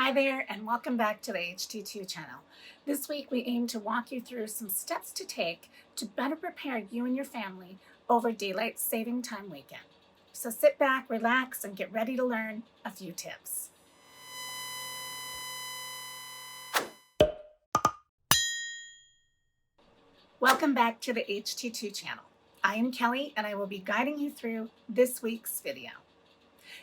Hi there, and welcome back to the HT2 channel. This week we aim to walk you through some steps to take to better prepare you and your family over DayLight Saving Time weekend. So sit back, relax, and get ready to learn a few tips. Welcome back to the HT2 channel. I am Kelly, and I will be guiding you through this week's video.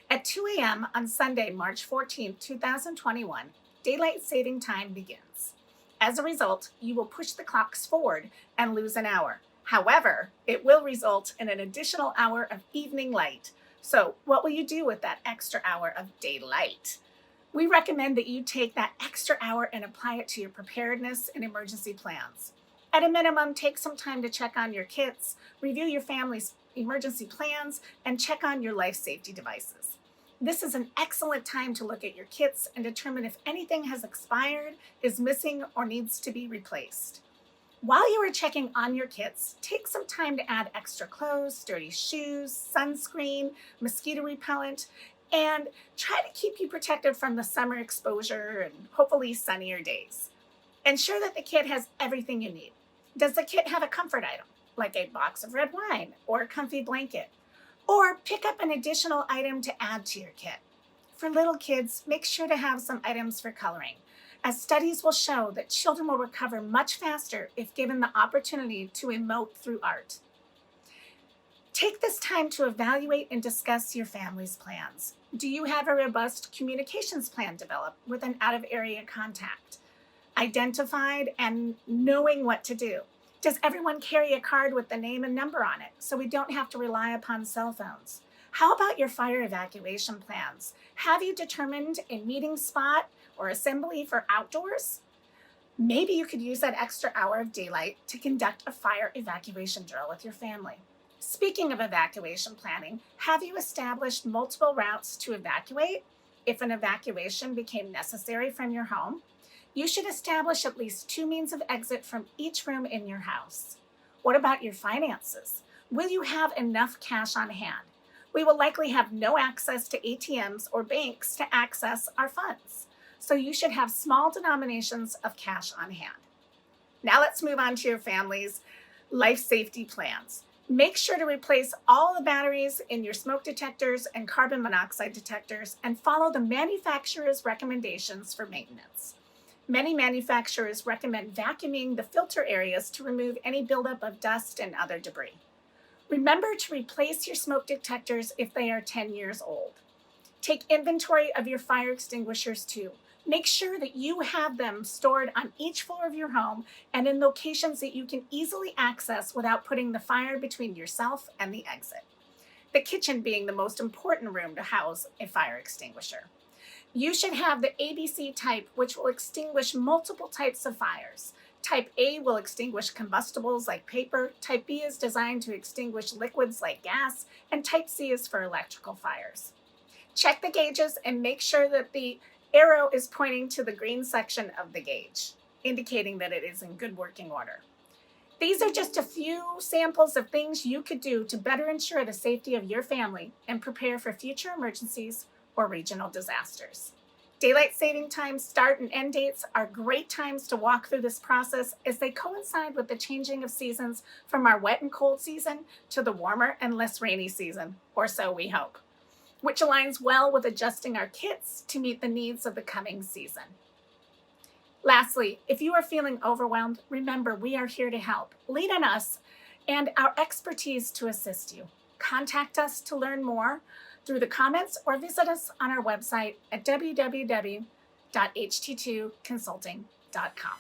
At 2 a.m. on Sunday, March 14, 2021, DayLight Saving Time begins. As a result, you will push the clocks forward and lose an hour. However, it will result in an additional hour of evening light. So what will you do with that extra hour of daylight? We recommend that you take that extra hour and apply it to your preparedness and emergency plans. At a minimum, take some time to check on your kits, review your family's emergency plans, and check on your life safety devices. This is an excellent time to look at your kits and determine if anything has expired, is missing, or needs to be replaced. While you are checking on your kits, take some time to add extra clothes, sturdy shoes, sunscreen, mosquito repellent, and try to keep you protected from the summer exposure and hopefully sunnier days. Ensure that the kit has everything you need. Does the kit have a comfort item, like a box of red wine or a comfy blanket? Or pick up an additional item to add to your kit. For little kids, make sure to have some items for coloring, as studies will show that children will recover much faster if given the opportunity to emote through art. Take this time to evaluate and discuss your family's plans. Do you have a robust communications plan developed with an out-of-area contact? Identified and knowing what to do. Does everyone carry a card with the name and number on it so we don't have to rely upon cell phones? How about your fire evacuation plans? Have you determined a meeting spot or assembly for outdoors? Maybe you could use that extra hour of daylight to conduct a fire evacuation drill with your family. Speaking of evacuation planning, have you established multiple routes to evacuate? If an evacuation became necessary from your home, you should establish at least 2 means of exit from each room in your house. What about your finances? Will you have enough cash on hand? We will likely have no access to ATMs or banks to access our funds, so you should have small denominations of cash on hand. Now let's move on to your family's life safety plans. Make sure to replace all the batteries in your smoke detectors and carbon monoxide detectors and follow the manufacturer's recommendations for maintenance. Many manufacturers recommend vacuuming the filter areas to remove any buildup of dust and other debris. Remember to replace your smoke detectors if they are 10 years old. Take inventory of your fire extinguishers too. Make sure that you have them stored on each floor of your home and in locations that you can easily access without putting the fire between yourself and the exit. The kitchen being the most important room to house a fire extinguisher. You should have the ABC type, which will extinguish multiple types of fires. Type A will extinguish combustibles like paper, Type B is designed to extinguish liquids like gas, and Type C is for electrical fires. Check the gauges and make sure that the arrow is pointing to the green section of the gauge, indicating that it is in good working order. These are just a few samples of things you could do to better ensure the safety of your family and prepare for future emergencies or regional disasters. DayLight Saving Time start and end dates are great times to walk through this process as they coincide with the changing of seasons from our wet and cold season to the warmer and less rainy season, or so we hope, which aligns well with adjusting our kits to meet the needs of the coming season. Lastly, if you are feeling overwhelmed, remember we are here to help. Lean on us and our expertise to assist you. Contact us to learn more through the comments or visit us on our website at www.ht2consulting.com.